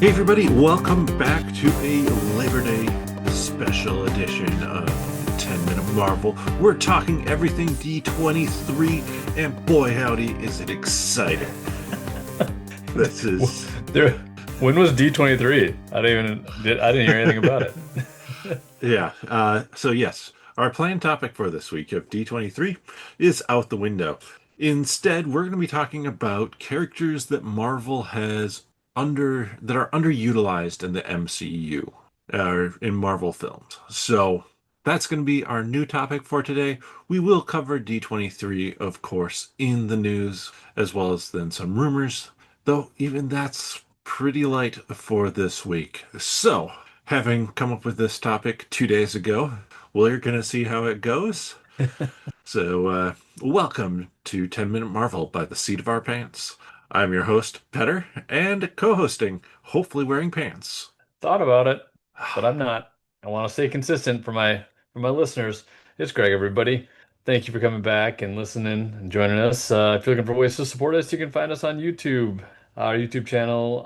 Hey everybody, welcome back to a Labor Day special edition of 10 Minute Marvel. We're talking everything D23, and boy howdy is it exciting. This is There, when was D23? I didn't hear anything about it. yeah, so yes, our planned topic for this week of D23 is out the window. Instead, we're going to be talking about characters that Marvel has that are underutilized in the MCU or in Marvel films. So that's going to be our new topic for today. We will cover D23, of course, in the news, as well as then some rumors, though even that's pretty light for this week. So, having come up with this topic 2 days ago, we're going to see how it goes. So, welcome to 10 Minute Marvel by the seat of our pants. I'm your host, Petter, and co-hosting, hopefully wearing pants. Thought about it, but I'm not. I want to stay consistent for my listeners. It's Greg, everybody. Thank you for coming back and listening and joining us. If you're looking for ways to support us, you can find us on YouTube. Our YouTube channel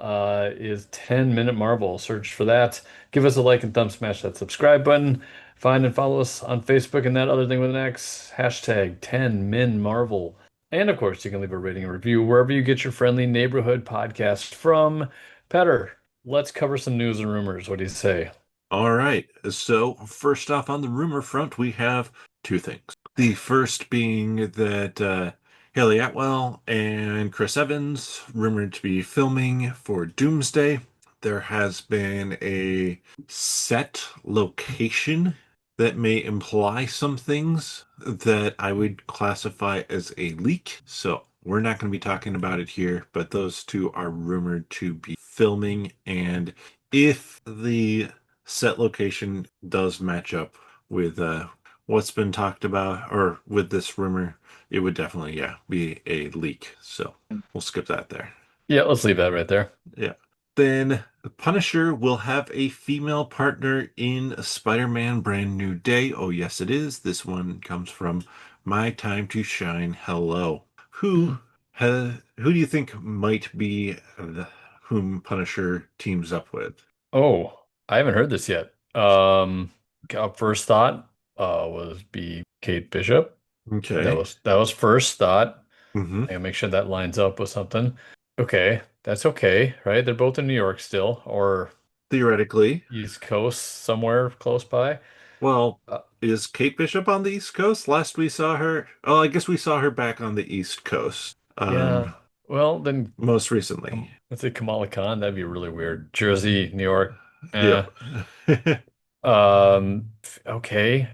is 10 Minute Marvel. Search for that. Give us a like and thumb smash that subscribe button. Find and follow us on Facebook and that other thing with an X. Hashtag 10 Min Marvel. And of course, you can leave a rating and review wherever you get your friendly neighborhood podcast from. Petter, let's cover some news and rumors. What do you say? All right, so first off on the rumor front, we have two things. The first being that Haley Atwell and Chris Evans rumored to be filming for Doomsday. There has been a set location that may imply some things that I would classify as a leak. So we're not going to be talking about it here, but those two are rumored to be filming. And if the set location does match up with what's been talked about or with this rumor, it would definitely, yeah, be a leak. So we'll skip that there. Yeah, let's leave that right there. Yeah. Then the Punisher will have a female partner in Spider-Man Brand New Day. Oh, yes, it is. This one comes from My Time to Shine. Hello. Who do you think might be whom Punisher teams up with? Oh, I haven't heard this yet. First thought was be Kate Bishop. That Okay. was that was first thought. Hmm. I gotta make sure that lines up with something. Okay, that's okay, right? They're both in New York still, or Theoretically. East Coast somewhere close by. Well, Uh, is Kate Bishop on the East Coast? Last we saw her, oh, I guess we saw her back on the East Coast. yeah. Well, then Most recently. let's say Kamala Khan. That'd be really weird. Jersey, New York. Yep. Eh. Okay.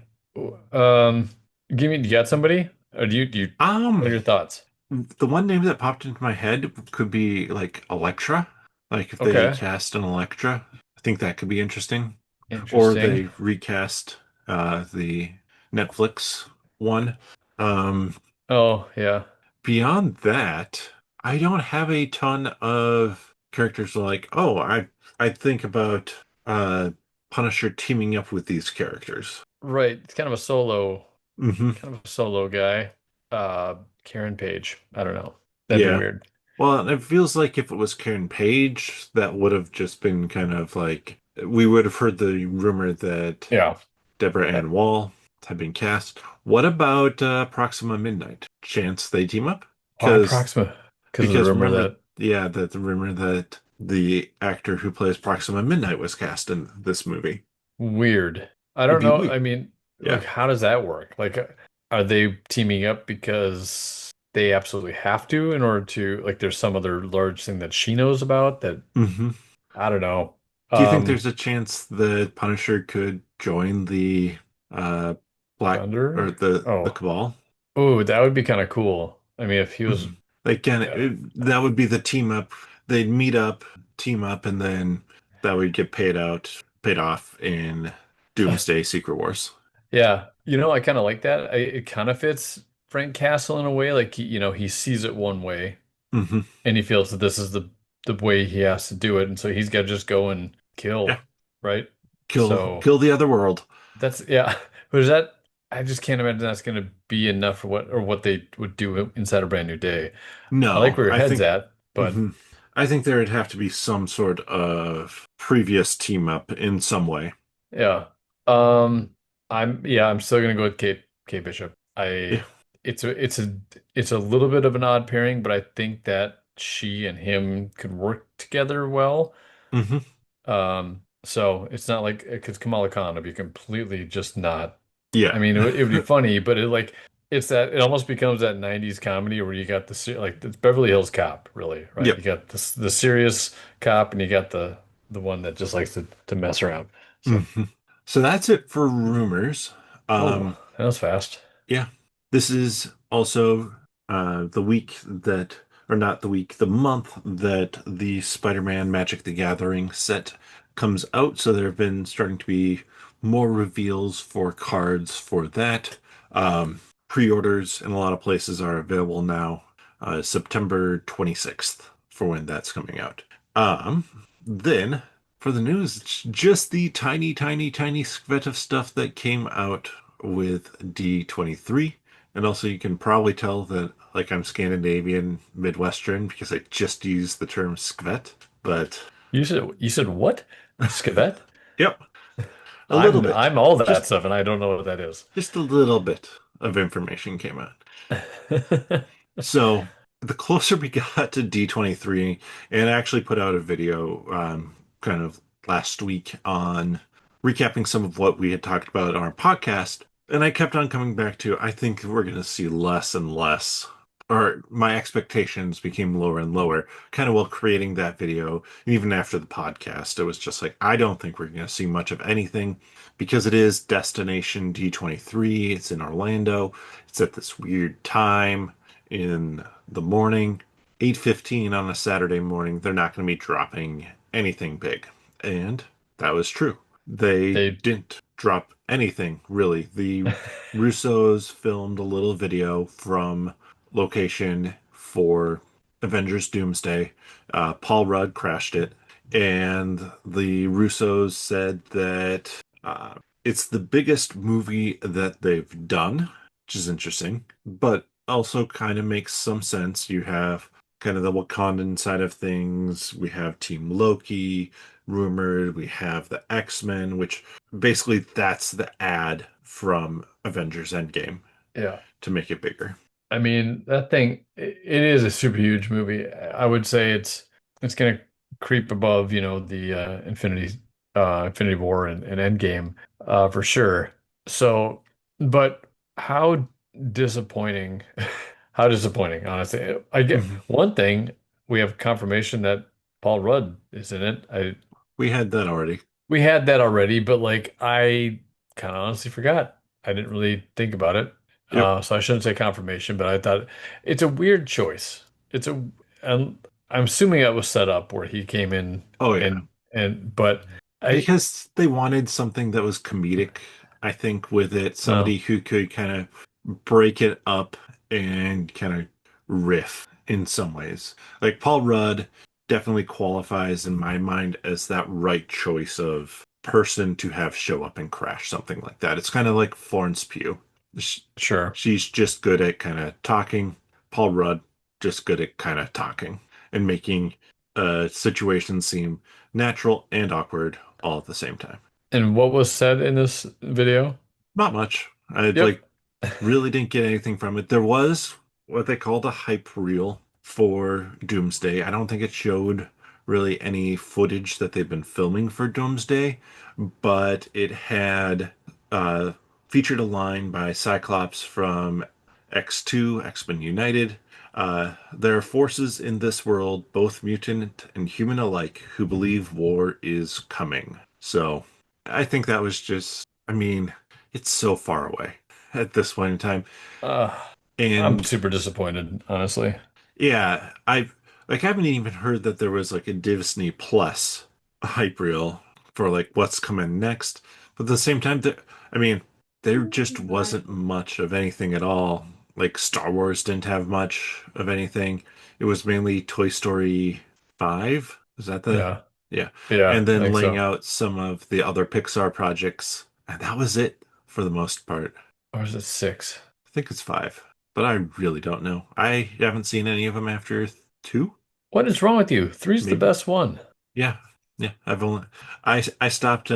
Um, you got somebody? Or what are Um, your thoughts? the one name that popped into my head could be like Elektra. Like if they Okay. cast an Elektra, I think that could be interesting. Or Interesting. they recast the Netflix one. Um, Oh, yeah. Beyond that, I don't have a ton of characters like, oh, I think about Punisher teaming up with these characters. Right. It's Hmm. kind of a solo guy. Karen Page. I don't know. That'd be Yeah. weird. Well, it feels like if it was Karen Page, that would have just been kind of like we would have heard the rumor that Yeah. Deborah Ann Wall had been cast. What about Proxima Midnight? Chance they team up? Why Because Proxima? Because of the because rumor remember, that, yeah, that the rumor that the actor who plays Proxima Midnight was cast in this movie. weird. I It'd don't be know. weird. I mean, Yeah. like, how does that work? Like, are they teaming up because they absolutely have to in order to, like, there's some other large thing that she knows about that Hmm. I don't know. Do you think Um, there's a chance that Punisher could join the uh Black or Thunder? the Oh, Cabal? oh, that would be kind of cool. I mean, if he was, Mhm. Again, yeah, that would be the team up. They'd meet up, team up, and then that would get paid off in Doomsday Secret Wars. yeah. I kind of like that. It kind of fits Frank Castle in a way. Like he sees it one way, Hmm. and he feels that this is the way he has to do it, and so he's got to just go and Yeah, kill, right? kill So kill the other world. that's yeah. But is that? I just can't imagine that's going to be enough for what they would do inside a brand new day. I like No, where your I head's think at, but mhm. I think there would have to be some sort of previous team up in some way. Yeah. Um, I'm still gonna go with Kate Bishop. Yeah. It's a it's a it's a little bit of an odd pairing, but I think that she and him could work together well. Hmm. So it's not like because Kamala Khan would be completely just not. Yeah. I mean, it would be funny, but it almost becomes that 90s comedy where you got like it's Beverly Hills Cop, really, right? Yep. You got the serious cop and you got the one that just likes to mess around. So, Hmm. So that's it for rumors. oh, Um, that was fast. yeah. This is also the week that, or not the week, the month that the Spider-Man Magic the Gathering set comes out. So there have been starting to be more reveals for cards for that. Pre-orders in a lot of places are available now, September 26th for when that's coming out. Then for the news, it's just the tiny, tiny, tiny skvet of stuff that came out with D23. And also, you can probably tell that, like, I'm Scandinavian Midwestern because I just used the term skvet. But, You said what? Skevet? yep, a little I'm bit. I'm all that Just stuff, and I don't know what that is. just a little bit of information came out. So the closer we got to D23, and I actually put out a video kind of last week on recapping some of what we had talked about on our podcast. And I kept on coming back to, I think we're going to see less and less, or my expectations became lower and lower, kind of while creating that video. And even after the podcast, it was just like, I don't think we're going to see much of anything because it is Destination D23. It's in Orlando. It's at this weird time in the morning, 8:15 on a Saturday morning. They're not going to be dropping anything big. And that was true. They They didn't drop anything really. The Russos filmed a little video from location for Avengers Doomsday. Paul Rudd crashed it, and the Russos said that it's the biggest movie that they've done, which is interesting, but also kind of makes some sense. You have kind of the Wakandan side of things. We have Team Loki rumored. We have the X-Men, which basically that's the ad from Avengers Endgame yeah. to make it bigger. I mean, that thing, it is a super huge movie. I would say it's gonna creep above, the Infinity War and Endgame, for sure. So, but how disappointing, how disappointing, honestly. I get Mhm. one thing, we have confirmation that Paul Rudd is in it. We had that already. We had that already, but like I kind of honestly forgot. I didn't really think about it. Yep. So I shouldn't say confirmation, but I thought it's a weird choice. I'm assuming it was set up where he came in Oh yeah. but I Because they wanted something that was comedic, I think, with it, no, somebody who could kind of break it up and kind of riff in some ways. Like Paul Rudd definitely qualifies in my mind as that right choice of person to have show up and crash something like that. It's kind of like Florence Pugh. Sh- sure. She's just good at kind of talking. Paul Rudd just good at kind of talking and making a situation seem natural and awkward all at the same time. And what was said in this video? Not much. I Yep. like really didn't get anything from it. There was what they called a hype reel for Doomsday. I don't think it showed really any footage that they've been filming for Doomsday, but it had uh, featured a line by Cyclops from X2, X-Men United. There are forces in this world, both mutant and human alike, who believe war is coming. So I think that was just, I mean, it's so far away at this point in time. Uh, I'm And super disappointed, honestly. yeah, I haven't even heard that there was like a Disney Plus hype reel for like what's coming next. But at the same time, I mean, there just wasn't much of anything at all. Like Star Wars didn't have much of anything. It was mainly Toy Story 5. Is that the? Yeah. Yeah. Yeah, And I then think laying so. out some of the other Pixar projects. And that was it for the most part. Or is it six? I think it's 5, but I really don't know. I haven't seen any of them after 2. What is wrong with you? Three's the Maybe. best one. Yeah. Yeah. I stopped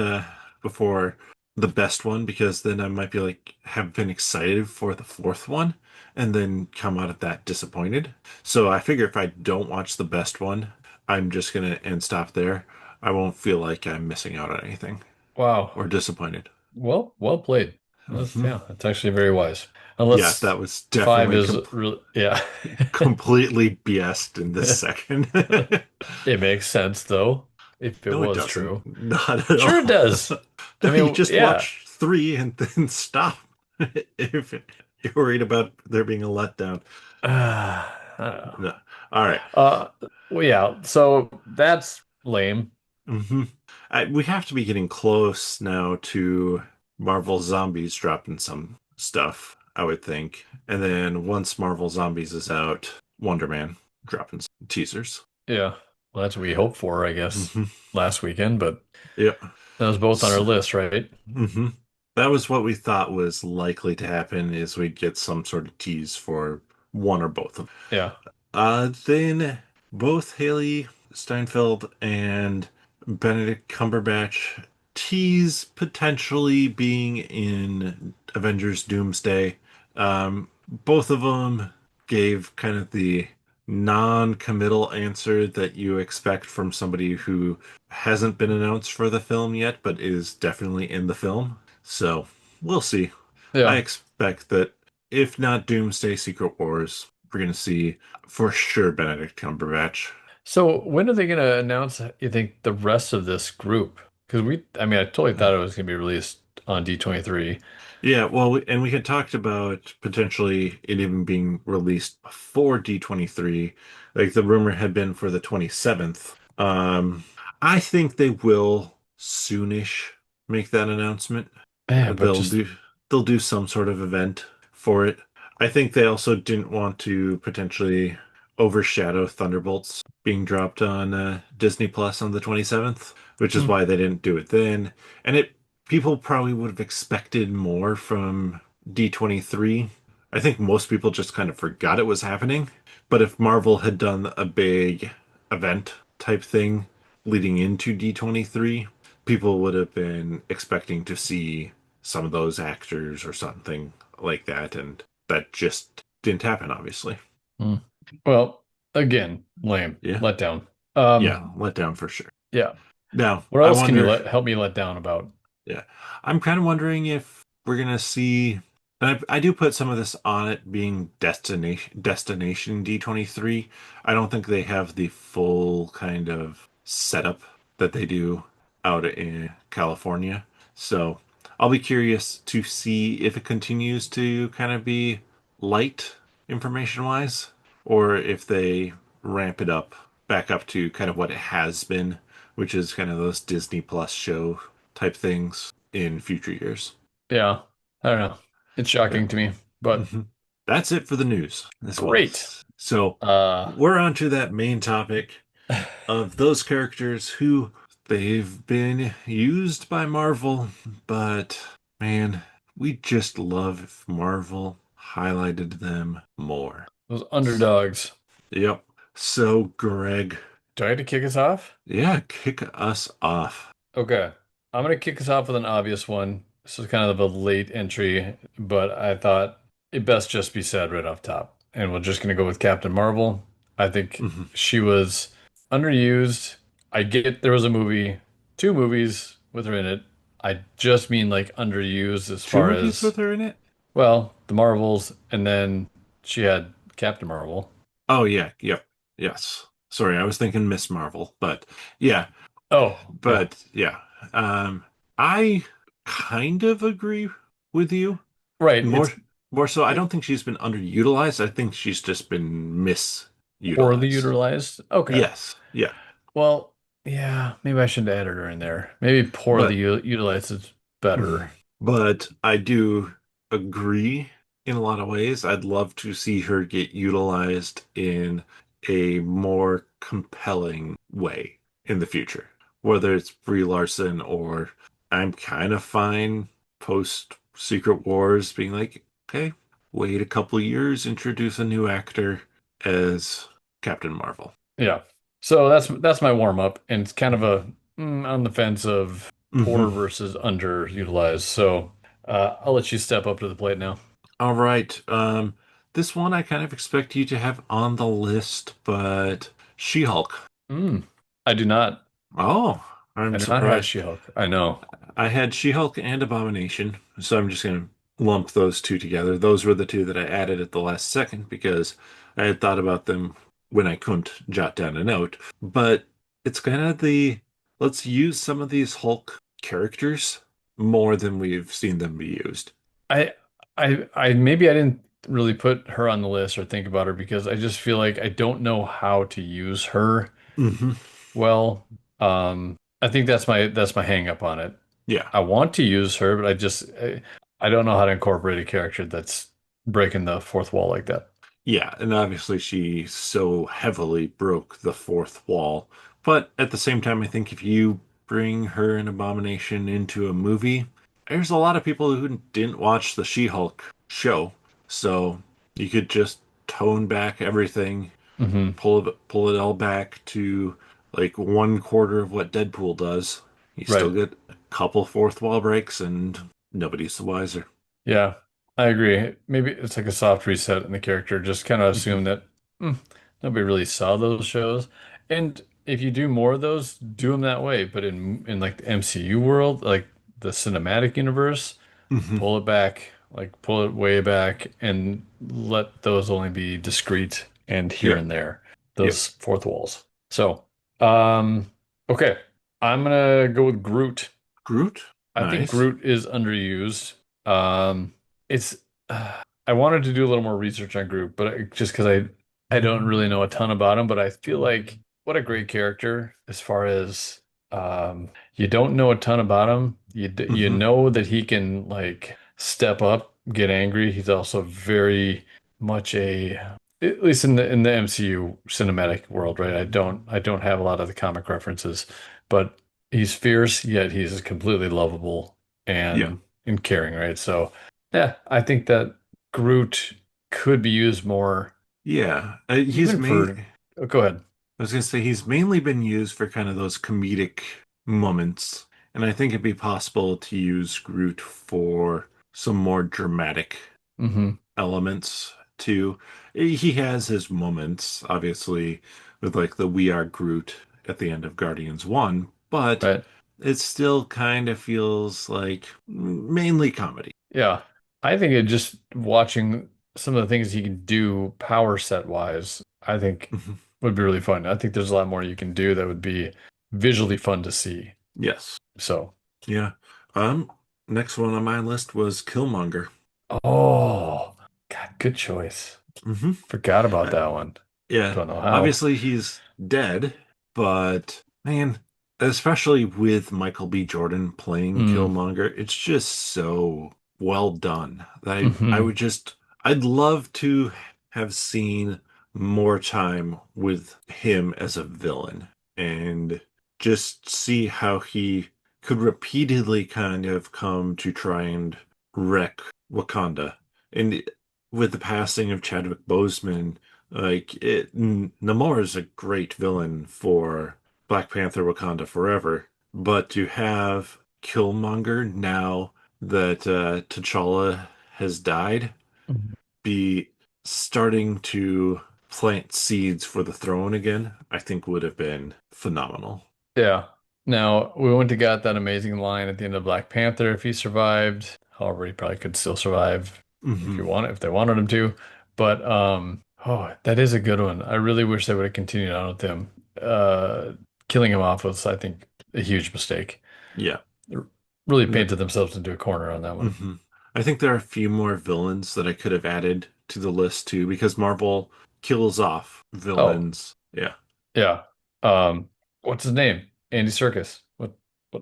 before the best one because then I might be like have been excited for the fourth one and then come out of that disappointed. So I figure if I don't watch the best one, I'm just gonna and stop there. I won't feel like I'm missing out on anything Wow. or disappointed. Well played. Hmm. That's actually very wise. Yeah, Unless that was five definitely is really, yeah. completely BS'd in this second. It makes sense though, if it No, it was doesn't. true. Not at Sure it all. does. I No, you mean, just yeah. watch three and then stop if you're worried about there being a letdown. I don't know. No. All right. Uh, well, yeah. So that's lame. Hmm. We have to be getting close now to Marvel Zombies dropping some stuff, I would think. And then once Marvel Zombies is out, Wonder Man dropping some teasers. Yeah. Well, that's what we hoped for, I guess, Hmm. last weekend, but Yep. that was both on our list, right? Hmm. That was what we thought was likely to happen is we'd get some sort of tease for one or both of them. Yeah. Then both Haley Steinfeld and Benedict Cumberbatch tease potentially being in Avengers Doomsday. Both of them gave kind of the non-committal answer that you expect from somebody who hasn't been announced for the film yet, but is definitely in the film. So we'll see. I Yeah. expect that if not Doomsday Secret Wars, we're going to see for sure Benedict Cumberbatch. So when are they going to announce, you think, the rest of this group? Because I mean, I totally thought it was going to be released on D23. Yeah, well, and we had talked about potentially it even being released before D23. Like the rumor had been for the 27th. I think they will soonish make that announcement. Yeah, but They'll just, do they'll do some sort of event for it. I think they also didn't want to potentially overshadow Thunderbolts being dropped on Disney Plus on the 27th, which is hmm, why they didn't do it then. And it people probably would have expected more from D23. I think most people just kind of forgot it was happening. But if Marvel had done a big event type thing leading into D23, people would have been expecting to see some of those actors or something like that, and that just didn't happen, obviously. hmm. Well, again, lame, Yeah, let down. yeah, let down for sure. Yeah. Now, What I else can you wonder, help me let down about? yeah, I'm kind of wondering if we're gonna see, and I do put some of this on it being Destination D23. I don't think they have the full kind of setup that they do out in California. So I'll be curious to see if it continues to kind of be light information wise, or if they ramp it up back up to kind of what it has been, which is kind of those Disney Plus show type things in future years. Yeah, I don't know. It's Yeah. shocking to me, but Hmm. That's it for the news as well. great. So Uh, we're on to that main topic of those characters who they've been used by Marvel, but man, we just love if Marvel highlighted them more. those underdogs. Yep. So, Greg, Do I have to kick us off? yeah, kick us off. Okay. I'm gonna kick us off with an obvious one. This is kind of a late entry, but I thought it best just be said right off top. And we're just gonna go with Captain Marvel. I think Mhm. she was underused. I get there was a movie, two movies with her in it. I just mean like underused as Two far movies as, with her in it? well, the Marvels, and then she had Captain Marvel. Oh, yeah, yep, yes. Sorry, I was thinking Miss Marvel, but yeah, Oh, yeah. but yeah. Um, I kind of agree with you. Right. More, more so, I don't think she's been underutilized. I think she's just been Poorly misutilized. utilized. Okay. Yes, yeah, Well, yeah, maybe I shouldn't have added her in there. Maybe poorly but utilized is better. but I do agree in a lot of ways. I'd love to see her get utilized in a more compelling way in the future, whether it's Brie Larson or I'm kind of fine post Secret Wars being like, okay, wait a couple years, introduce a new actor as Captain Marvel. Yeah. So that's my warm up, and it's kind of a on the fence of Hmm. poor versus underutilized. So I'll let you step up to the plate now. All right. This one I kind of expect you to have on the list, but She-Hulk. Mm. I do not. Oh, I I'm do not have surprised. She-Hulk. I know. I had She-Hulk and Abomination, so I'm just gonna lump those two together. Those were the two that I added at the last second because I had thought about them when I couldn't jot down a note. But it's kind of the let's use some of these Hulk characters more than we've seen them be used. I I maybe I didn't really put her on the list or think about her because I just feel like I don't know how to use her Hmm. well. I think that's my hang up on it. Yeah. I want to use her, but I don't know how to incorporate a character that's breaking the fourth wall like that. Yeah, and obviously she so heavily broke the fourth wall. But at the same time, I think if you bring her and Abomination into a movie, there's a lot of people who didn't watch the She-Hulk show. So you could just tone back everything, Hmm. pull it all back to like one quarter of what Deadpool does. You still Right. get a couple fourth wall breaks and nobody's the wiser. Yeah, I agree. Maybe it's like a soft reset in the character. Just kind of Hmm. assume that hmm, nobody really saw those shows. And if you do more of those, do them that way. But in like the MCU world, like the cinematic universe, Hmm. pull it back, like pull it way back, and let those only be discrete and here Yeah. and there, Yeah. those fourth walls. So, um, okay, I'm gonna go with Groot. Groot? I think Nice. Groot is underused. It's I wanted to do a little more research on Groot, but just because I don't really know a ton about him, but I feel like what a great character as far as you don't know a ton about him. You Hmm. know that he can like step up, get angry. He's also very much a at least in the MCU cinematic world, right? I don't have a lot of the comic references, but he's fierce, yet he's completely lovable Yeah. and caring, right? So, yeah, I think that Groot could be used more, Yeah. even for. Oh, go ahead. I was gonna say he's mainly been used for kind of those comedic moments, and I think it'd be possible to use Groot for some more dramatic Hmm. elements too. He has his moments, obviously, with like the We Are Groot at the end of Guardians 1, but Right. it still kind of feels like mainly comedy. Yeah. I think it just watching some of the things he can do power set wise, I think Mhm. would be really fun. I think there's a lot more you can do that would be visually fun to see. Yes. So, Yeah. Um, Next one on my list was Killmonger. oh, God, good choice. Hmm. Forgot about that one. Yeah, Don't know how. obviously he's dead, but man, especially with Michael B. Jordan playing Mm. Killmonger, it's just so well done that I Hmm. would just I'd love to have seen more time with him as a villain and just see how he could repeatedly kind of come to try and wreck Wakanda. And with the passing of Chadwick Boseman, Namor is a great villain for Black Panther Wakanda Forever, but to have Killmonger now that T'Challa has died be starting to plant seeds for the throne again, I think would have been phenomenal. Yeah. Now, we went to got that amazing line at the end of Black Panther if he survived. However, he probably could still survive Hmm. if they wanted him to. But oh, that is a good one. I really wish they would have continued on with him. Killing him off was, I think, a huge mistake. Yeah. Really And painted themselves into a corner on that one. hmm I think there are a few more villains that I could have added to the list too, because Marvel kills off Oh, villains. Yeah. yeah. What's his name? Andy Serkis. What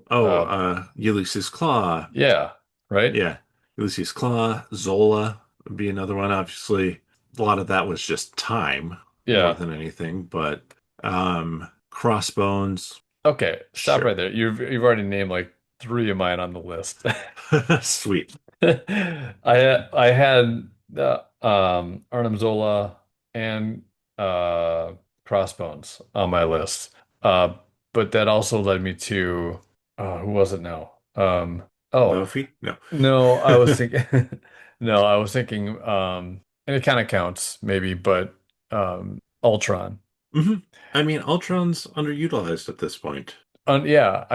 Oh, Ulysses Claw. yeah, right? Yeah. Ulysses Claw, Zola would be another one. Obviously, a lot of that was just time more Yeah. than anything, but Crossbones, Okay, stop right sure. there. You've already named like three of mine on the list. Sweet. I had Arnim Zola and Crossbones on my list. Uh, but that also led me to who was it now? Oh Buffy? No. no, I was thinking no, I was thinking and it kind of counts maybe, but Ultron. hmm I mean, Ultron's underutilized at this point. Yeah,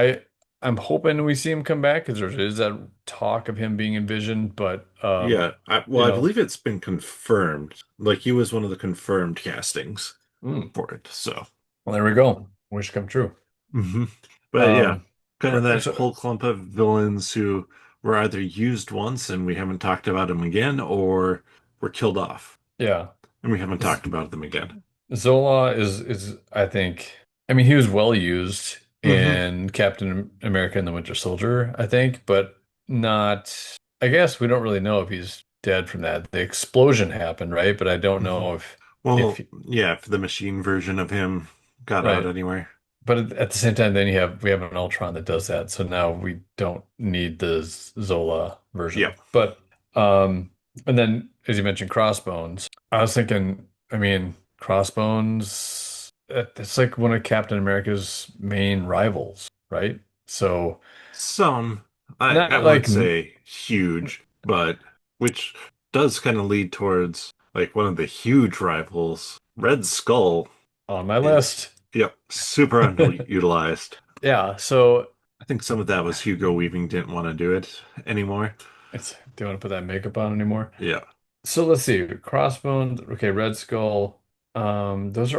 I'm hoping we see him come back because there is that talk of him being envisioned, but Yeah, well, you I know, believe it's been confirmed. Like he was one of the confirmed castings mm, for it. So, well, there we go. Wish come true. hmm but yeah, Um, kind of right, that so whole clump of villains who were either used once and we haven't talked about them again, or were killed off yeah. and we haven't talked about them again. Zola is I think I mean he was well used hmm in Captain America and the Winter Soldier, I think, but not I guess we don't really know if he's dead from that. The explosion happened, right? But I don't hmm know if Well, yeah, if the machine version of him got out right. anywhere. But at the same time, then we have an Ultron that does that. So now we don't need the Zola Yeah. version. But um and then as you mentioned Crossbones, I was thinking, I mean, Crossbones it's like one of Captain America's main rivals, right? So Some, I not wouldn't like say huge, but which does kind of lead towards like one of the huge rivals. Red Skull on my is, list. yep, super underutilized. Yeah, so I think some of that was Hugo Weaving didn't want to do it anymore. it's do you want to put that makeup on anymore? Yeah. So let's see. Crossbones, okay, Red Skull. Those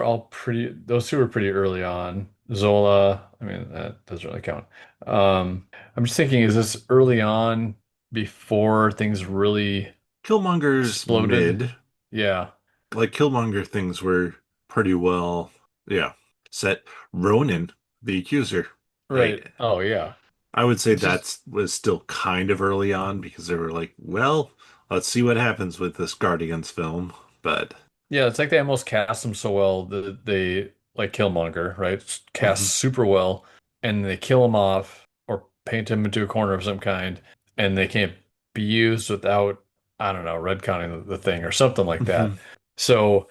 two were pretty early on. Zola, I mean, that doesn't really count. I'm just thinking, is this early on before things really Killmonger's exploded? mid. Yeah, Like Killmonger things were pretty well, yeah, set. Ronan, the accuser. right. I Oh, yeah. I would say It's just that's was still kind of early on because they were like, well, let's see what happens with this Guardians film. But Yeah, it's like they almost cast him so well that they like Killmonger, right? Cast mhm, super well, and they kill him off or paint him into a corner of some kind, and they can't be used without, I don't know, retconning the thing or something like that. mhm, So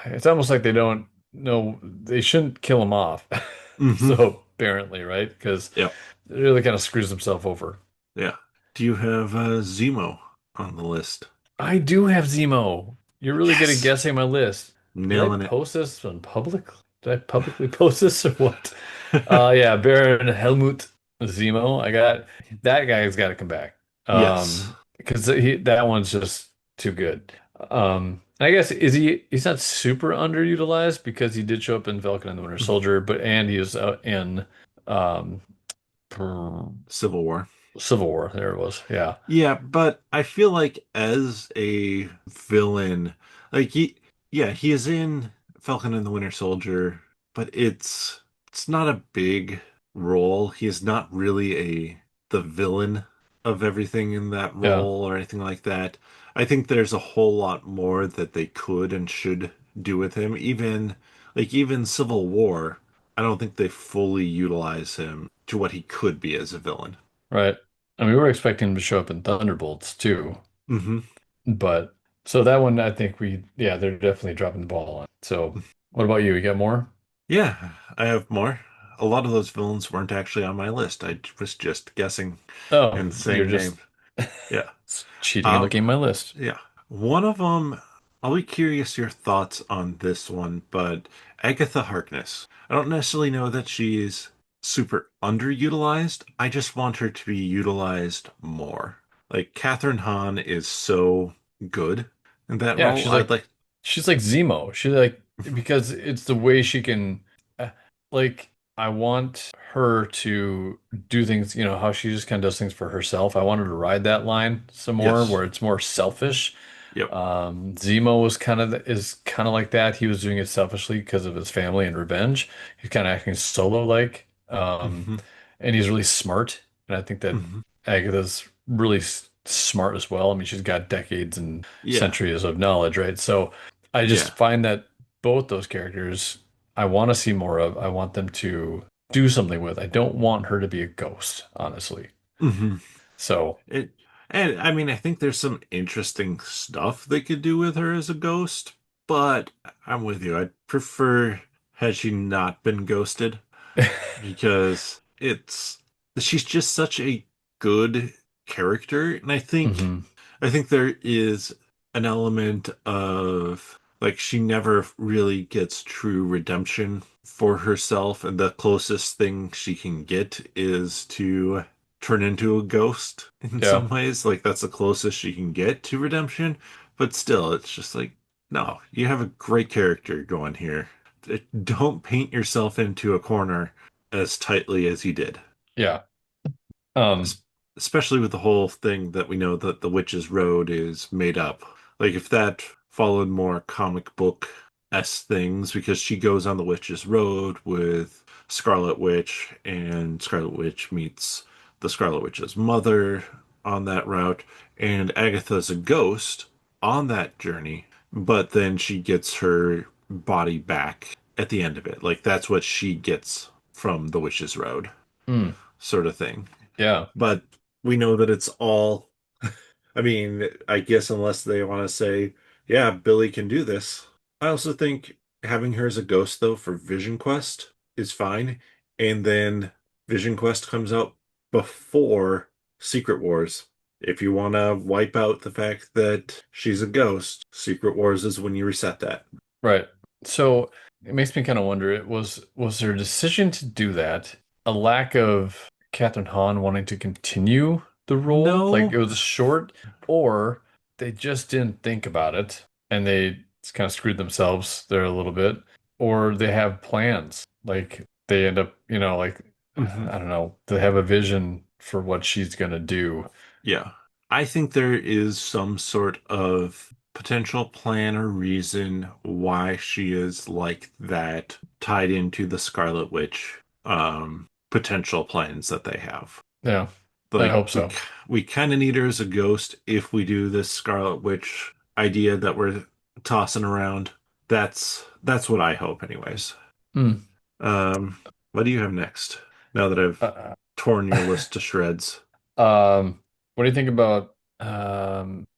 it's almost like they don't know they shouldn't kill him off. mhm, So apparently, right? Because yep, it really kind of screws himself over. yeah. Do you have Zemo on the list? I do have Zemo. You're really good at Yes, guessing my list. Did I nailing it. post this on public? Did I publicly post this or what? Yeah, Baron Helmut Zemo. I got that guy's got to come back. Yes. Because he that one's just too good. I guess he's not super underutilized because he did show up in Falcon and the Winter Mhm. Soldier, but and he was in um Civil War. Civil War. There it was. Yeah. Yeah, but I feel like as a villain, like yeah, he is in Falcon and the Winter Soldier, but it's not a big role. He is not really the villain of everything in that Yeah. role or anything like that. I think there's a whole lot more that they could and should do with him. Even Civil War, I don't think they fully utilize him to what he could be as a villain. Right. And we were expecting him to show up in Thunderbolts too. hmm But so that one, I think yeah, they're definitely dropping the ball on. So what about you? You got more? Yeah, I have more. A lot of those villains weren't actually on my list. I was just guessing Oh, and you're saying just names. Yeah. cheating and Um, looking at my list. yeah. One of them, I'll be curious your thoughts on this one, but Agatha Harkness. I don't necessarily know that she's super underutilized. I just want her to be utilized more. Like Catherine Hahn is so good in that Yeah, role. I'd like. she's like Zemo. She's like because it's the way she can uh, like I want her to do things, how she just kind of does things for herself. I want her to ride that line some more Yes. where it's more selfish. Yep. Zemo was is kind of like that. He was doing it selfishly because of his family and revenge. He's kind of acting solo like, hmm and he's really smart. And I think that hmm Agatha's really smart as well. I mean, she's got decades and Yeah. centuries of knowledge, right? So I just Yeah. find that both those characters I want to see more of. I want them to do something with. I don't want her to be a ghost, honestly. hmm So It and I mean I think there's some interesting stuff they could do with her as a ghost, but I'm with you. I'd prefer had she not been ghosted, because she's just such a good character, and Hmm. I think there is an element of like she never really gets true redemption for herself, and the closest thing she can get is to turn into a ghost in Yeah. some ways. Like that's the closest she can get to redemption, but still, it's just like, no, you have a great character going here. Don't paint yourself into a corner as tightly as you did. Yeah. Um, Es- Especially with the whole thing that we know that the Witch's Road is made up. Like if that followed more comic book s things, because she goes on the Witch's Road with Scarlet Witch, and Scarlet Witch meets the Scarlet Witch's mother on that route, and Agatha's a ghost on that journey, but then she gets her body back at the end of it. Like that's what she gets from the Witch's Road, mm, sort of thing. yeah. But we know that it's all, I mean, I guess unless they want to say, yeah, Billy can do this. I also think having her as a ghost, though, for Vision Quest is fine. And then Vision Quest comes out before Secret Wars. If you want to wipe out the fact that she's a ghost, Secret Wars is when you reset that. Right. So it makes me kind of wonder, was their decision to do that a lack of Catherine Hahn wanting to continue the role? Like No. it was short, or they just didn't think about it and they kind of screwed themselves there a little bit, or they have plans. Like they end up, like Mhm. I don't know, they have a vision for what she's gonna do. Yeah. I think there is some sort of potential plan or reason why she is like that tied into the Scarlet Witch potential plans that they have. Yeah, I Like hope so. we kind of need her as a ghost if we do this Scarlet Witch idea that we're tossing around. That's what I hope anyways. Hmm. Um what do you have next? Now that I've Uh, torn your list to shreds. what do you think about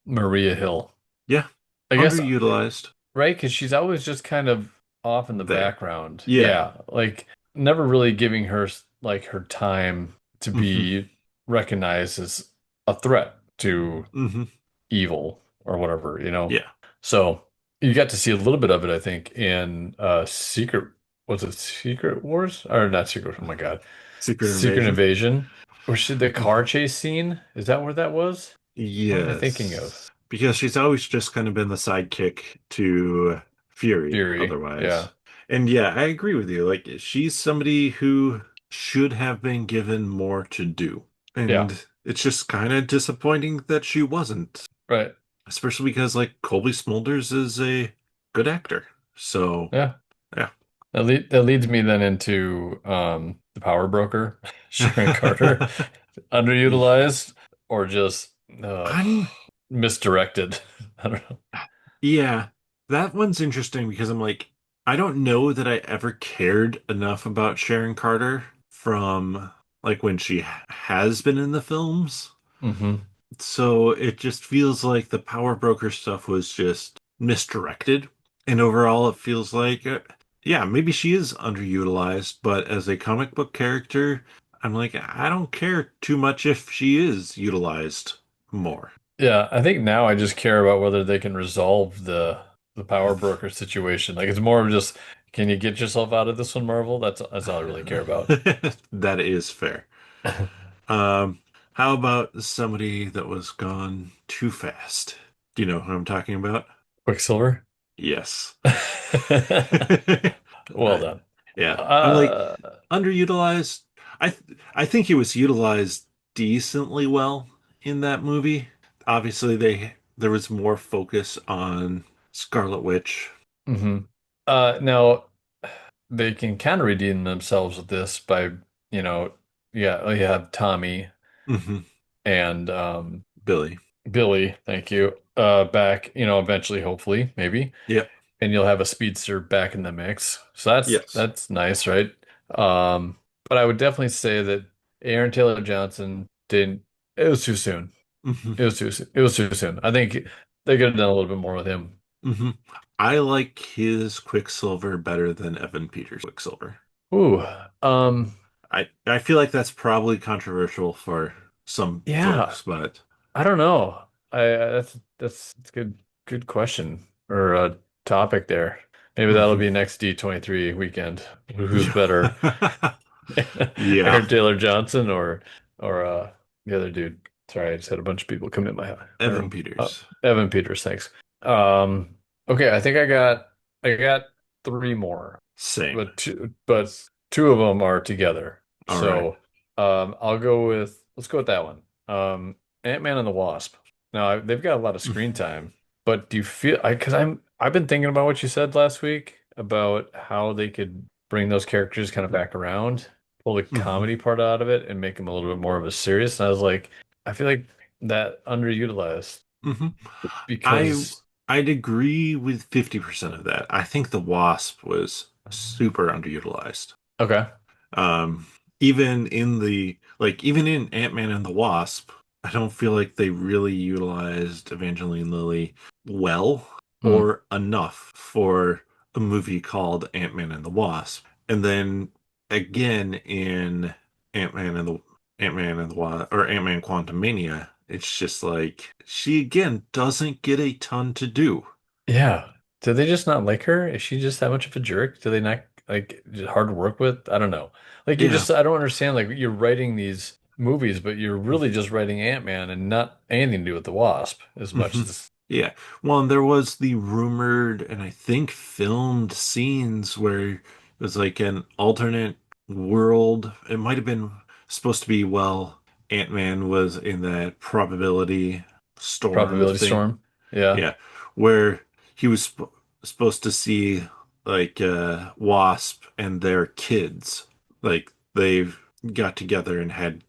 Maria Hill? Yeah, I guess, underutilized right? Because she's always just kind of off in the there. background. Yeah. Yeah, like never really giving her like her time to Hmm. be recognized as a threat to Hmm. evil or whatever. Yeah. So you got to see a little bit of it, I think, in Secret, was it Secret Wars? Or not Secret, oh my God. Secret Secret Invasion. Invasion. Or should the car Mhm. chase scene? Is that where that was? What am I thinking of? Yes. Because she's always just kind of been the sidekick to Fury Fury. otherwise. Yeah. And yeah, I agree with you. Like she's somebody who should have been given more to do. Yeah. And it's just kind of disappointing that she wasn't. Right. Especially because like Colby Smulders is a good actor. So Yeah. yeah. That leads me then into the power broker, Sharon Carter, underutilized or just I'm misdirected. I don't know. Yeah, that one's interesting because I'm like, I don't know that I ever cared enough about Sharon Carter from like when she has been in the films. Hmm. So it just feels like the Power Broker stuff was just misdirected. And overall, it feels like, yeah, maybe she is underutilized, but as a comic book character, I'm like, I don't care too much if she is utilized more. Yeah, I think now I just care about whether they can resolve the power broker situation. Like it's more of just, can you get yourself out of this one, Marvel? That's all I really care about. That is fair. Um, how about somebody that was gone too fast? Do you know who I'm talking about? Quicksilver. Yes. Well I, done. yeah, I'm like Uh, underutilized. I think he was utilized decently well in that movie. Obviously, there was more focus on Scarlet Witch. hmm Now they can kind of redeem themselves with this by, you know, yeah, you have Tommy Hmm. and Billy. Billy, thank you, back, eventually, hopefully, maybe, Yep. and you'll have a speedster back in the mix. So that's Yes. that's nice, right? But I would definitely say that Aaron Taylor Johnson didn't. It was too soon. Hmm. It was too soon. It was too soon. I think they could have done a little bit more with him. hmm I like his Quicksilver better than Evan Peters' Quicksilver. Ooh, um, I feel like that's probably controversial for some yeah, folks, but I don't know. That's a good question or a topic there. Maybe that'll mhm. be next D23 weekend. Who's better, Yeah, Aaron Taylor Johnson or the other dude? Sorry, I just had a bunch of people come in my Evan or Peters. Evan Peters. Thanks. Um, okay, I think I got three more, Same. but two of them are together. All right. So let's go with that one. Ant-Man and the Wasp. Now they've got a lot of screen time, but do you feel because I've been thinking about what you said last week about how they could bring those characters kind of back around, pull the hmm comedy part out of it, and make them a little bit more of a serious. And I was like, I feel like that underutilized hmm I because I'd agree with 50% of that. I think the Wasp was super underutilized. okay. Um, even in even in Ant-Man and the Wasp, I don't feel like they really utilized Evangeline Lilly well Hmm. or enough for a movie called Ant-Man and the Wasp. And then again in Ant-Man and the Ant-Man and the Wasp or Ant-Man Quantumania, it's just like she again doesn't get a ton to do. Yeah. Do they just not like her? Is she just that much of a jerk? Do they not like just hard to work with? I don't know. Like Yeah. I don't understand. Like you're writing these movies, but you're really just writing Ant-Man and not anything to do with the Wasp as much hmm as Yeah. Well, and there was the rumored and I think filmed scenes where it was like an alternate world. It might have been supposed to be, well, Ant-Man was in that probability storm probability thing. storm. Yeah. Yeah. Where he was supposed to see like Wasp and their kids. Like they've got together and had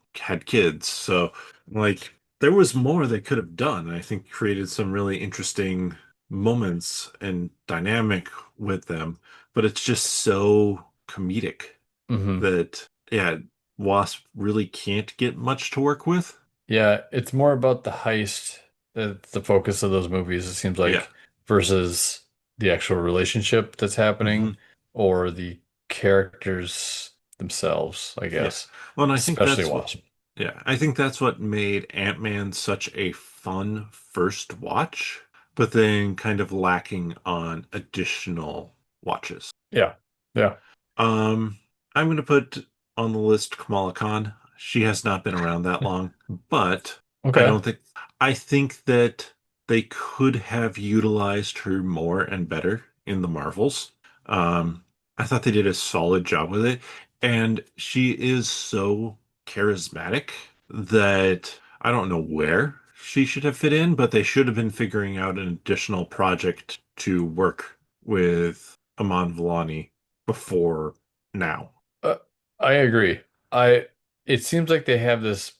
kids. So like there was more they could have done. I think created some really interesting moments and dynamic with them, but it's just so comedic Hmm. that yeah, Wasp really can't get much to work with. Yeah. It's more about the heist that's the focus of those movies, it seems Yeah. like, versus the actual relationship that's hmm happening or the characters themselves, I Yeah. guess. Well, and I think Especially that's what Wasp. yeah, I think that's what made Ant-Man such a fun first watch, but then kind of lacking on additional watches. Yeah. Yeah. Um, I'm going to put on the list Kamala Khan. She has not been around that long, but I Okay. don't think I think that they could have utilized her more and better in the Marvels. Um, I thought they did a solid job with it, and she is so charismatic that I don't know where she should have fit in, but they should have been figuring out an additional project to work with Aman Vellani before now. Uh, I agree. I It seems like they have this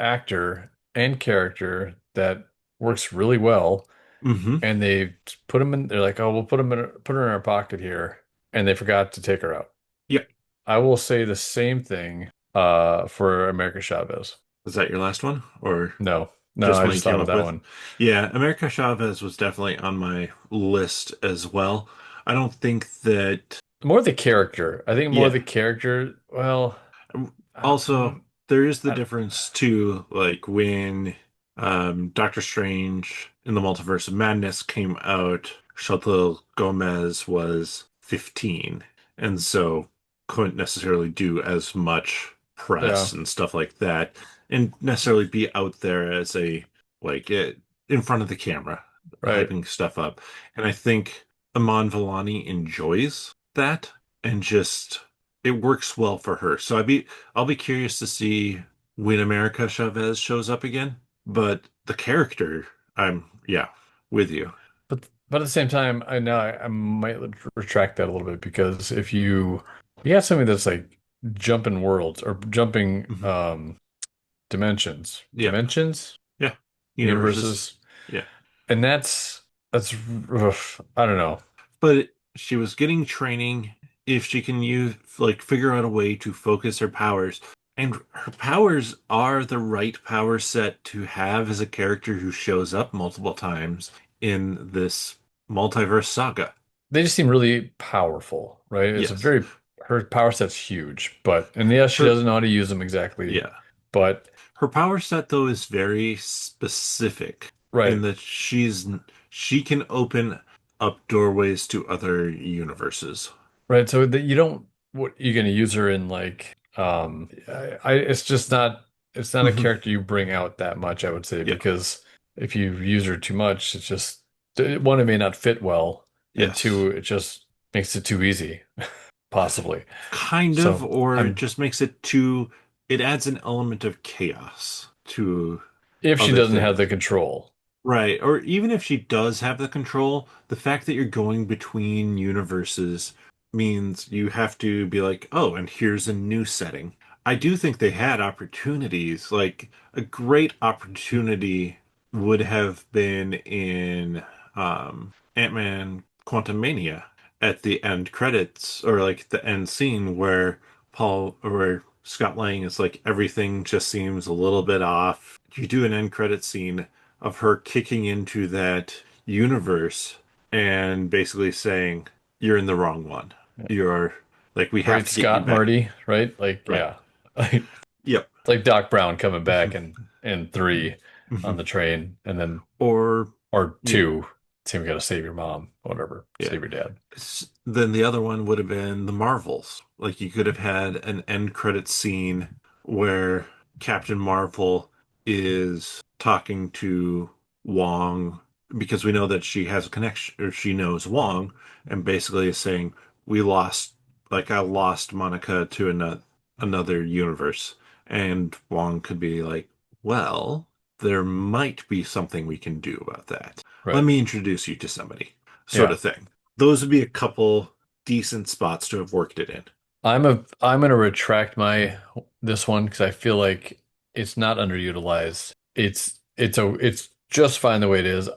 actor and character that works really well, hmm and they put him in. They're like, oh, we'll put her in our pocket here, and they forgot to take her out. Yeah. I will say the same thing for America Chavez. Is that your last one? Or No, no, just I one you just thought came of up that with? one. Yeah, America Chavez was definitely on my list as well. I don't think that, More the character. I think more yeah. the character. Well, Also, mm, there is the I, difference too, like when Doctor Strange in the Multiverse of Madness came out, Chantal Gomez was 15, and so couldn't necessarily do as much yeah, press and stuff like that, and necessarily be out there as a in front of the camera, right. hyping stuff up. And I think Aman Vellani enjoys that and just it works well for her. So I'll be curious to see when America Chavez shows up again. But the character, I'm yeah, with you. But at the same time, I might retract that a little bit because if you have something that's like jumping worlds or jumping hmm dimensions, Yeah, yeah. Universes. universes, Yeah. and that's rough. I don't know. But she was getting training if she can use figure out a way to focus her powers. And her powers are the right power set to have as a character who shows up multiple times in this Multiverse Saga. They just seem really powerful, right? Yes. Her power set's huge, and yes, she Her doesn't know how to use them exactly, yeah. but Her power set though is very specific in right, that she can open up doorways to other universes. right. So that you don't, what you're going to use her in it's just not, it's not a Hmm. character you bring out that much, I would say, Yeah. because if you use her too much, it's just, one, it may not fit well, and Yes. two, it just makes it too easy, possibly. Kind of, So or it I'm, just makes it adds an element of chaos to if she other doesn't have things. the control, Right. Or even if she does have the control, the fact that you're going between universes means you have to be like, oh, and here's a new setting. I do think they had opportunities. Like a great opportunity would have been in Ant-Man Quantumania at the end credits or like the end scene where Scott Lang is like everything just seems a little bit off. You do an end credit scene of her kicking into that universe and basically saying, "You're in the wrong one. You're like we have right, to get you Scott back." Marty, right? Like, Right. yeah. Like, Yep. it's like Doc Brown coming back in three on Mhm. the train, and then Or or yeah, two, same, gotta save your mom, whatever, yeah. save your dad. Then the other one would have been the Marvels. Like you could have had an end credit scene where Captain Marvel is talking to Wong because we know that she has a connection or she knows Wong and basically is saying we lost like I lost Monica to another universe. And Wong could be like, well, there might be something we can do about that. Let Right. me introduce you to somebody, sort Yeah. of thing. Those would be a couple decent spots to have worked it in. I'm gonna retract my this one because I feel like it's not underutilized. It's just fine the way it is.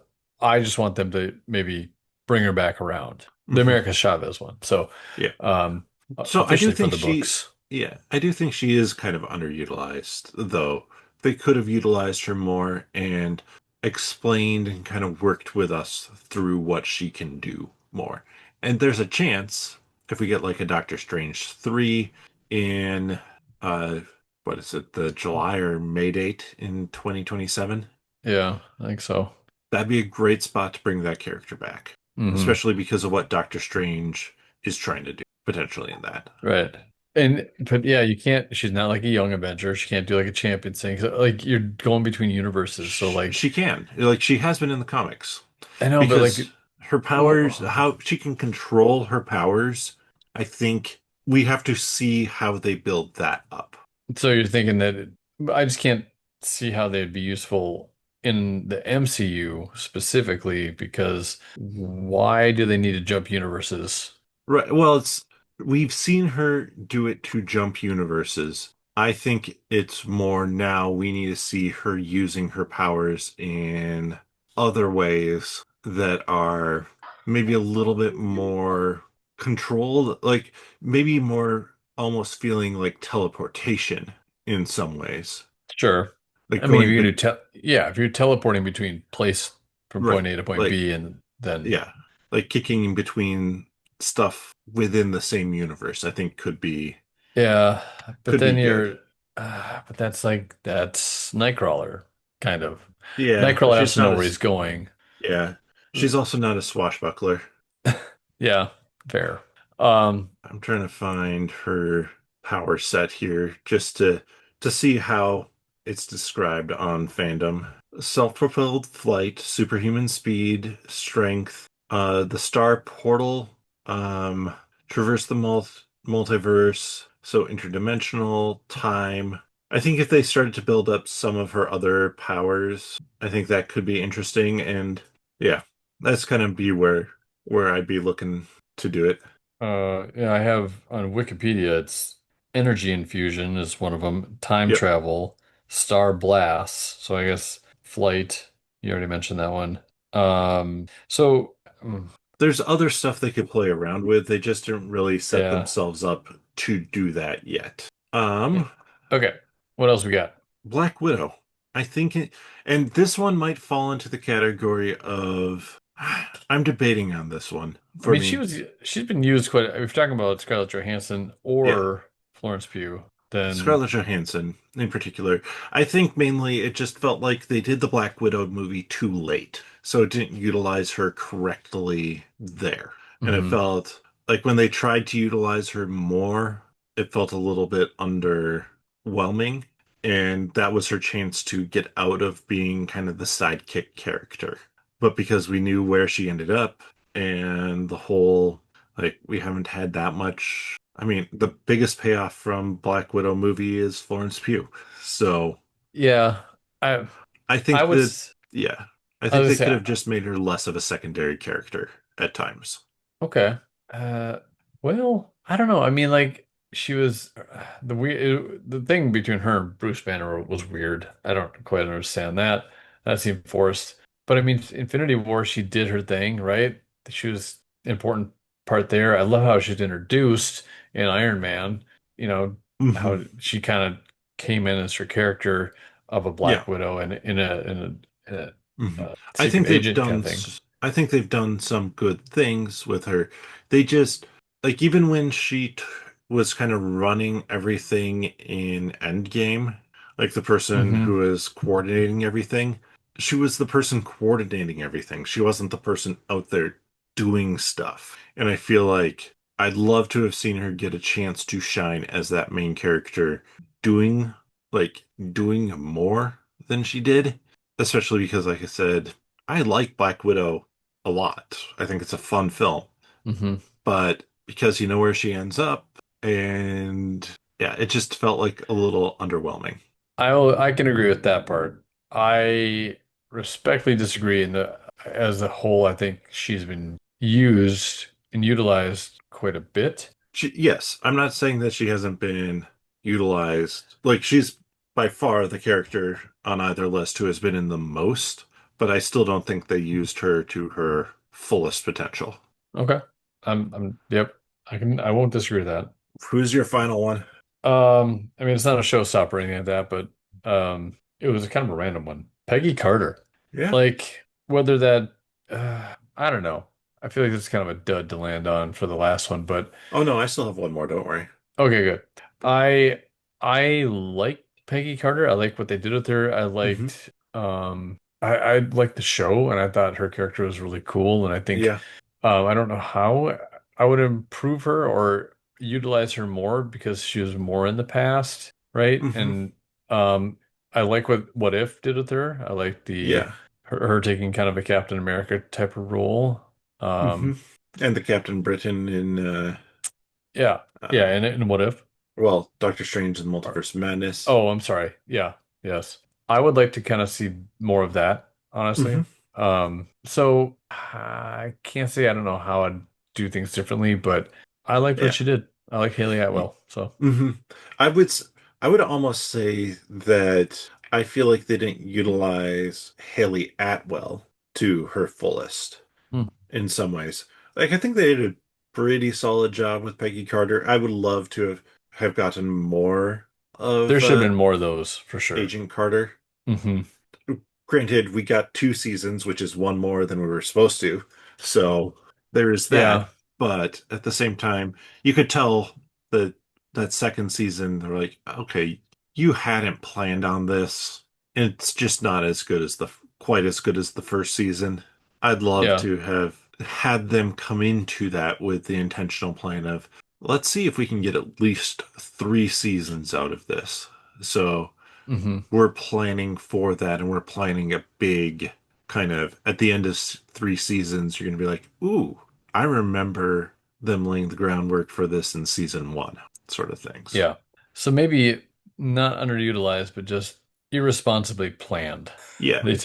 I just want them to maybe bring her back around. The Hmm. America Chavez one. So Yeah. um So I do officially for think the books. yeah, I do think she is kind of underutilized, though. They could have utilized her more and explained and kind of worked with us through what she can do more. And there's a chance if we get like a Doctor Strange 3 in uh what is it, the July or May date in 2027, Yeah, I think so. that'd be a great spot to bring that character back, Hmm. especially because of what Doctor Strange is trying to do potentially in that. Right. And but yeah, you can't, she's not like a young Avenger. She can't do like a champion thing. So, like you're going between universes. So like She can. Like she has been in the comics I know, but because like her powers, well, how she can control her powers, I think we have to see how they build that up. so you're thinking that I just can't see how they'd be useful in the MCU specifically because why do they need to jump universes? Right. Well, it's we've seen her do it to jump universes. I think it's more now we need to see her using her powers in other ways that are maybe a little bit more controlled, like maybe more almost feeling like teleportation in some ways. Sure. Like I mean, if going you're but gonna yeah, if you're teleporting between place from right. point A to point Like B and then yeah, like kicking in between stuff within the same universe, I think yeah, but could be then good. but that's Nightcrawler, kind of. Yeah, but Nightcrawler has she's to know not where he's as going. yeah. She's also not a swashbuckler. Yeah, fair. Um, I'm trying to find her power set here just to see how it's described on fandom. Self-propelled flight, superhuman speed, strength, the star portal, um, traverse the multiverse, so interdimensional, time. I think if they started to build up some of her other powers, I think that could be interesting. And yeah, that's kind of be where I'd be looking to do it. yeah, I have on Wikipedia, it's energy infusion is one of them, time Yep. travel, star blasts. So I guess flight, you already mentioned that one. So There's other stuff they could play around with. They just didn't really set yeah. themselves up to do that yet. Yeah. Okay. What else we got? Black Widow. I think and this one might fall into the category of I'm debating on this one. I For mean, me, she's been used quite. If you're talking about Scarlett Johansson yeah, or Florence Pugh, then Scarlett Johansson in particular. I think mainly it just felt like they did the Black Widow movie too late, so it didn't utilize her correctly there. And it mhm. felt like when they tried to utilize her more, it felt a little bit underwhelming. And that was her chance to get out of being kind of the sidekick character. But because we knew where she ended up and the whole, like, we haven't had that much. I mean, the biggest payoff from Black Widow movie is Florence Pugh. So Yeah, I I I think would. that, yeah, I I think was they gonna could say have just made her less of a secondary character at times. okay. Uh, well, I don't know. I mean, like she was the thing between her and Bruce Banner was weird. I don't quite understand that. That seemed forced. But I mean, Infinity War, she did her thing, right? She was an important part there. I love how she's introduced in Iron Man. You know, Hmm. how she kind of came in as her character of a Yeah. Black Widow and in a Hmm. I secret think they've agent kind of thing. I think they've done some good things with her. They just, like, even when was kind of running everything in Endgame, like the person who Hmm. was coordinating everything, she was the person coordinating everything. She wasn't the person out there doing stuff. And I feel like I'd love to have seen her get a chance to shine as that main character, doing doing more than she did, especially because, like I said, I like Black Widow a lot. I think it's a fun film, Hmm. but because you know where she ends up, and yeah, it just felt like a little underwhelming. I can agree with that part. I respectfully disagree in the as a whole, I think she's been used and utilized quite a bit. Yes, I'm not saying that she hasn't been utilized. Like, she's by far the character on either list who has been in the most, but I still don't think they used her to her fullest potential. Okay. Yep. I won't disagree with that. Who's your final one? I mean, it's not a showstopper or anything like that, but it was kind of a random one. Peggy Carter. Yeah. Like whether that I don't know. I feel like it's kind of a dud to land on for the last one, but Oh no, I still have one more, don't worry. okay, good. I I like Peggy Carter. I like what they did with her. Hmm. I liked the show and I thought her character was really cool and I think Yeah. I don't know how I would improve her or utilize her more because she was more in the past, right? Hmm. And um I like what If did with her. I like the Yeah. her taking kind of a Captain America type of role. Hmm. Um And the Captain Britain in yeah. Yeah, uh and What If? well, Doctor Strange and the Multiverse of Madness. Oh, I'm sorry. Yeah. Yes. I would like to kind of see more of that, honestly. Hmm. So I can't say I don't know how I'd do things differently, but I liked what Yeah. she did. I like Haley Atwell. So, Hmm. I would I would almost say that I feel like they didn't utilize Haley Atwell to her fullest hmm. in some ways. Like, I think they did a pretty solid job with Peggy Carter. I would love to have gotten more There of should have been more of those for sure. Agent Carter. Hmm. Granted, we got 2 seasons, which is one more than we were supposed to. So there is that. Yeah. But at the same time, you could tell that that second season, they're like, okay, you hadn't planned on this. And it's just not as good as the quite as good as the first season. I'd love Yeah. to have had them come into that with the intentional plan of, let's see if we can get at least 3 seasons out of this. So Hmm. we're planning for that, and we're planning a big kind of at the end of 3 seasons, you're going to be like, ooh, I remember them laying the groundwork for this in season one, sort of things. Yeah. So maybe not underutilized, but just irresponsibly planned. Yeah. They,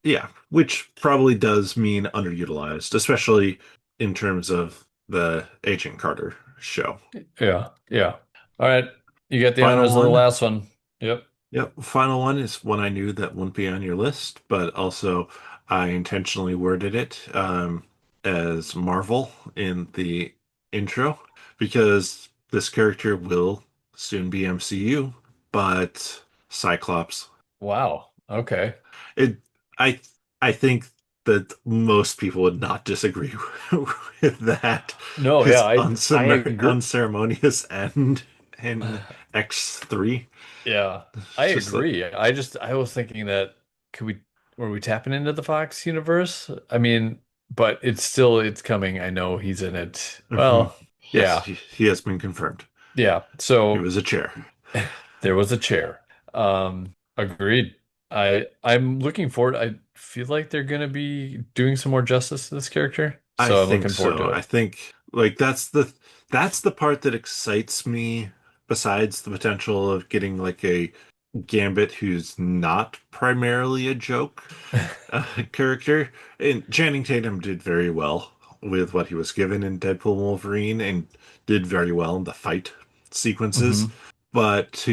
Yeah, which probably does mean underutilized, especially in terms of the Agent Carter show. yeah. Yeah. All right. You get the Final honors of the one. last one. Yep. Yep, final one is one I knew that wouldn't be on your list, but also I intentionally worded it as Marvel in the intro because this character will soon be MCU, but Cyclops. Wow. Okay. It, I, I think. that most people would not disagree with that. No, yeah, His I agree. unceremonious end in X3. Yeah, I It's just like, agree. I was thinking that could we were we tapping into the Fox universe? I mean, but it's coming. I know he's in it. mhm. Well, Yes, yeah. he has been confirmed. Yeah. He So was a chair. there was a chair. Agreed. I'm looking forward. I feel like they're gonna be doing some more justice to this character. I So I'm think looking forward to so. I it. think like that's the part that excites me besides the potential of getting like a Gambit who's not primarily a joke character. And Channing Tatum did very well with what he was given in Deadpool Wolverine and did very well in the fight sequences. Hmm. But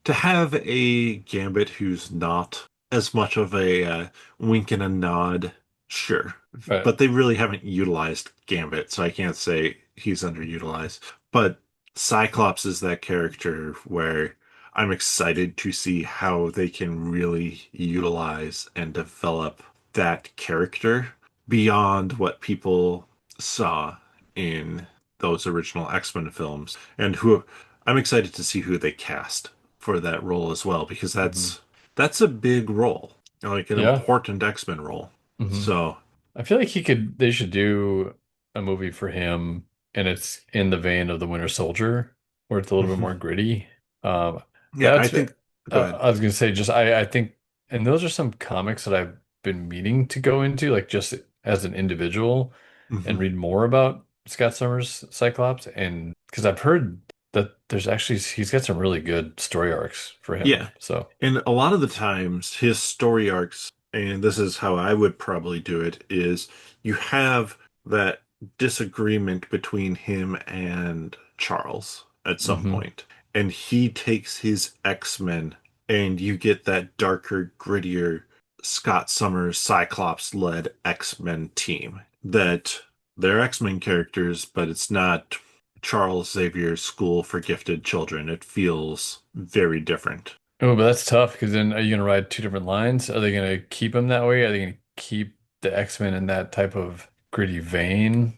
to have a Gambit who's not as much of a wink and a nod, sure. Right. But they really haven't utilized Gambit, so I can't say he's underutilized. But Cyclops is that character where I'm excited to see how they can really utilize and develop that character beyond what people saw in those original X-Men films, and who I'm excited to see who they cast for that role as well, because Hmm. that's a big role, like an Yeah. important X-Men role. Hmm. So I feel like they should do a movie for him and it's in the vein of The Winter Soldier, where it's a little bit mhm. more gritty. Um, Yeah, I that's, think. Go ahead. I was gonna say just I think, and those are some comics that I've been meaning to go into, like just as an individual and Mhm. read more about Scott Summers' Cyclops. And because I've heard that he's got some really good story arcs for him. Yeah. So, And a lot of the times, his story arcs, and this is how I would probably do it, is you have that disagreement between him and Charles at some hmm. point, and he takes his X-Men, and you get that darker, grittier Scott Summers Cyclops-led X-Men team that they're X-Men characters, but it's not Charles Xavier's School for Gifted Children. It feels very different. Oh, but that's tough because then are you gonna ride two different lines? Are they gonna keep him that way? Are they gonna keep the X-Men in that type of gritty vein,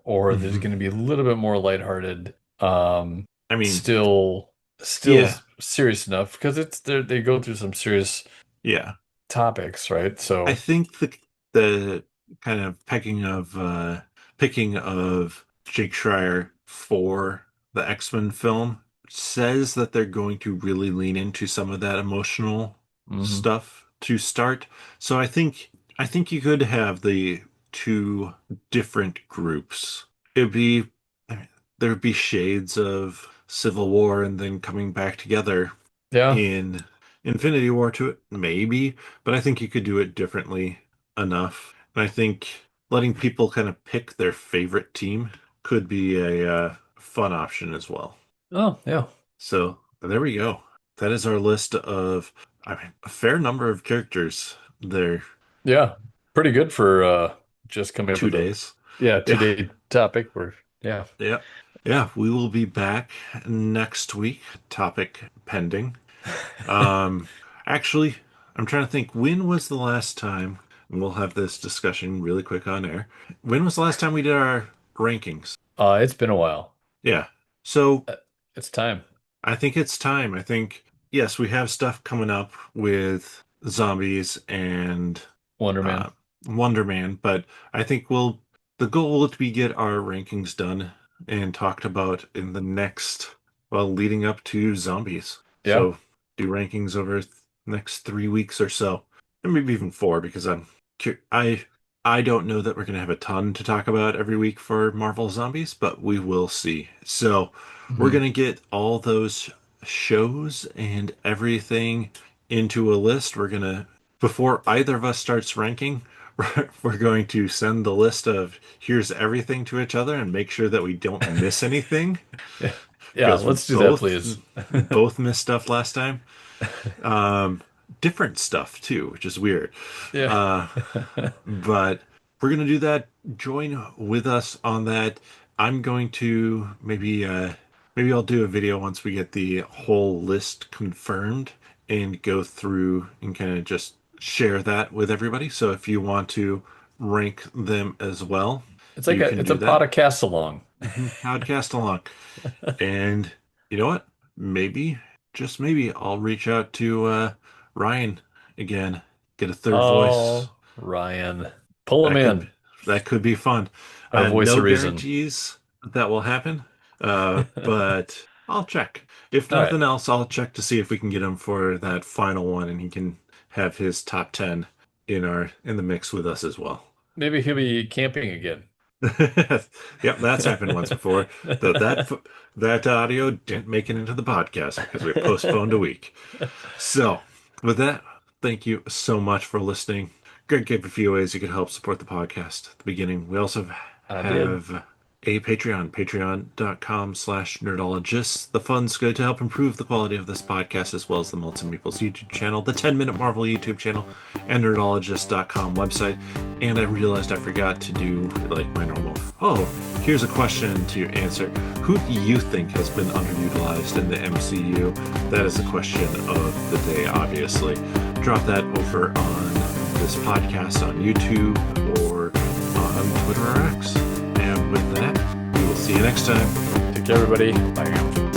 or there's Hmm. gonna be a little bit more lighthearted, I mean, still still yeah, serious enough because they go through some serious yeah. topics, right? I So, think the kind of picking of Jake Schreier for the X-Men film says that they're going to really lean into some of that emotional mhm. stuff to start. So I think you could have the two different groups. It'd be I mean, there'd be shades of Civil War and then coming back together Yeah. in Infinity War to it, maybe, but I think you could do it differently enough. And I think letting people kind of pick their favorite team could be a fun option as well. Oh, yeah. So there we go. That is our list of, I mean, a fair number of characters there. Yeah. Pretty good for just coming up Two with a days. yeah, Yeah, 2 day topic where yeah. yeah, yeah. We will be back next week. Topic pending. Um, actually, I'm trying to think when was the last time, and we'll have this discussion really quick on air. When was the last time we did our rankings? It's been a while. Yeah. So Uh, It's time. I think it's time. I think, yes, we have stuff coming up with zombies and Wonder Man. uh, Wonder Man, but I think the goal will be get our rankings done and talked about in the next, well, leading up to zombies. Yeah. So do rankings over next 3 weeks or so, and maybe even four, because I don't know that we're gonna have a ton to talk about every week for Marvel Zombies, but we will see. So we're Hmm. gonna get all those shows and everything into a list. We're gonna before either of us starts ranking, we're going to send the list of here's everything to each other and make sure that we don't miss anything Yeah. Yeah, because we let's do that, please. both missed stuff last time. Um, Different stuff too, which is weird. Yeah. Uh, but we're gonna do that. Join with us on that. I'm going to maybe I'll do a video once we get the whole list confirmed and go through and kind of just share that with everybody. So if you want to rank them as well, It's like you a can it's a do that. podcast along. Podcast along. And you know what? Maybe, just maybe, I'll reach out to Ryan again, get a third voice. Oh, Ryan. Pull him That could in. that could be fun. Our voice No of reason. guarantees that will happen, but I'll check. If All right. nothing else, I'll check to see if we can get him for that final one, and he can have his top 10 in the mix with us as well. Maybe he'll be camping again. Yep, that's happened once before. Though that audio didn't make it into the podcast because we postponed a week. So, with that, thank you so much for listening. Greg gave a few ways you could help support the podcast at the beginning. We also I did. have a Patreon, patreon.com/nerdologists. The fund's good to help improve the quality of this podcast, as well as the Melts and Meeples YouTube channel, the 10-Minute Marvel YouTube channel, and nerdologist.com website. And I realized I forgot to do like my normal. Oh, here's a question to answer. Who do you think has been underutilized in the MCU? That is the question of the day, obviously. Drop that over on this podcast on YouTube or on Twitter or X. And with that, we will see you next time. Take care, everybody. Bye now.